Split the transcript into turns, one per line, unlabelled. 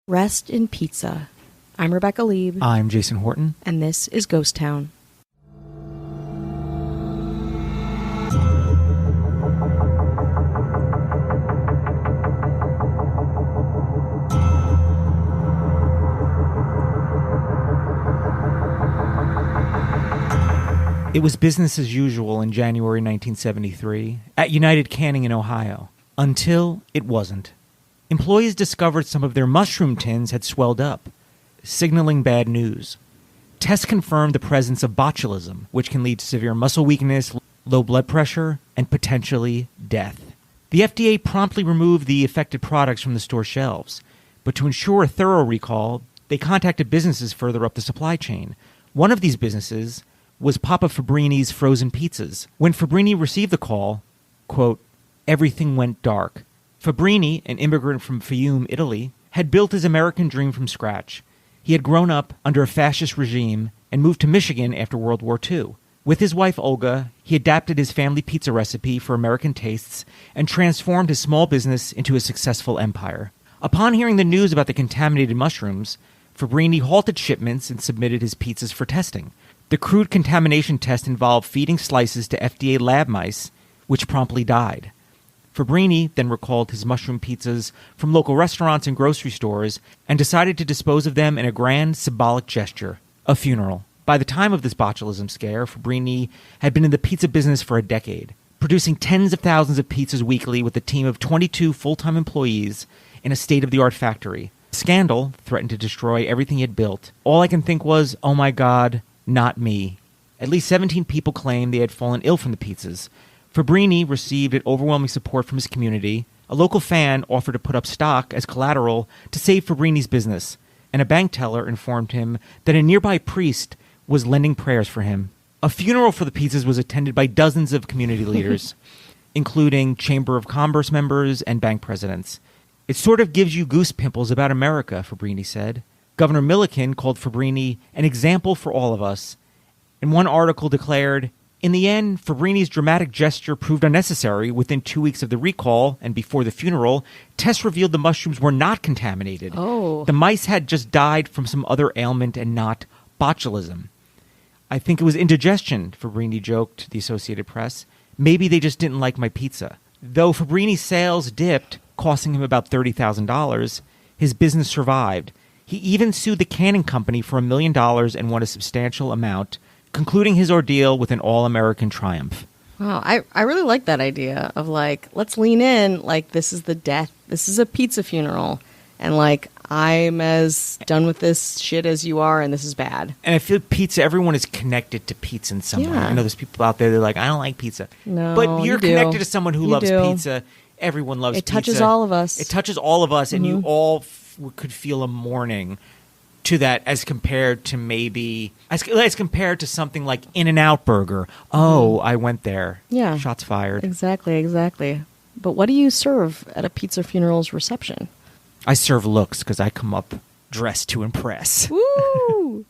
Rest in pizza. I'm Rebecca Lieb.
I'm Jason Horton.
And this is Ghost Town.
It was business as usual in January 1973 at United Canning in Ohio, until it wasn't. Employees discovered some of their mushroom tins had swelled up, signaling bad news. Tests confirmed the presence of botulism, which can lead to severe muscle weakness, low blood pressure, and potentially death. The FDA promptly removed the affected products from the store shelves, but to ensure a thorough recall, they contacted businesses further up the supply chain. One of these businesses was Papa Fabrini's Frozen Pizzas. When Fabrini received the call, quote, everything went dark. Fabrini, an immigrant from Fiume, Italy, had built his American dream from scratch. He had grown up under a fascist regime and moved to Michigan after World War II. With his wife Olga, he adapted his family pizza recipe for American tastes and transformed his small business into a successful empire. Upon hearing the news about the contaminated mushrooms, Fabrini halted shipments and submitted his pizzas for testing. The crude contamination test involved feeding slices to FDA lab mice, which promptly died. Fabrini then recalled his mushroom pizzas from local restaurants and grocery stores and decided to dispose of them in a grand symbolic gesture, a funeral. By the time of this botulism scare, Fabrini had been in the pizza business for a decade, producing tens of thousands of pizzas weekly with a team of 22 full-time employees in a state-of-the-art factory. The scandal threatened to destroy everything he had built. All I can think was, oh my God, not me. At least 17 people claimed they had fallen ill from the pizzas. Fabrini received overwhelming support from his community. A local fan offered to put up stock as collateral to save Fabrini's business, and a bank teller informed him that a nearby priest was lending prayers for him. A funeral for the pizzas was attended by dozens of community leaders, including Chamber of Commerce members and bank presidents. It sort of gives you goose pimples about America, Fabrini said. Governor Milliken called Fabrini an example for all of us. And one article declared, in the end, Fabrini's dramatic gesture proved unnecessary. Within 2 weeks of the recall and before the funeral, tests revealed the mushrooms were not contaminated.
Oh.
The mice had just died from some other ailment and not botulism. I think it was indigestion, Fabrini joked to the Associated Press. Maybe they just didn't like my pizza. Though Fabrini's sales dipped, costing him about $30,000, his business survived. He even sued the canning company for $1 million and won a substantial amount, concluding his ordeal with an all-American triumph.
Wow, I really like that idea of, like, let's lean in, like, this is the death, this is a pizza funeral, and, like, I'm as done with this shit as you are, and this is bad.
And I feel pizza, everyone is connected to pizza in some way. I know there's people out there that are like, I don't like pizza.
No,
but you're connected to someone who loves
do.
pizza. Everyone loves pizza.
It touches all of us.
It touches all of us, and you all could feel a mourning to that as compared to maybe as compared to something like In-N-Out Burger. Oh, I went there.
Yeah.
Shots fired.
Exactly. But what do you serve at a pizza funeral's reception?
I serve looks because I come up dressed to impress.
Woo!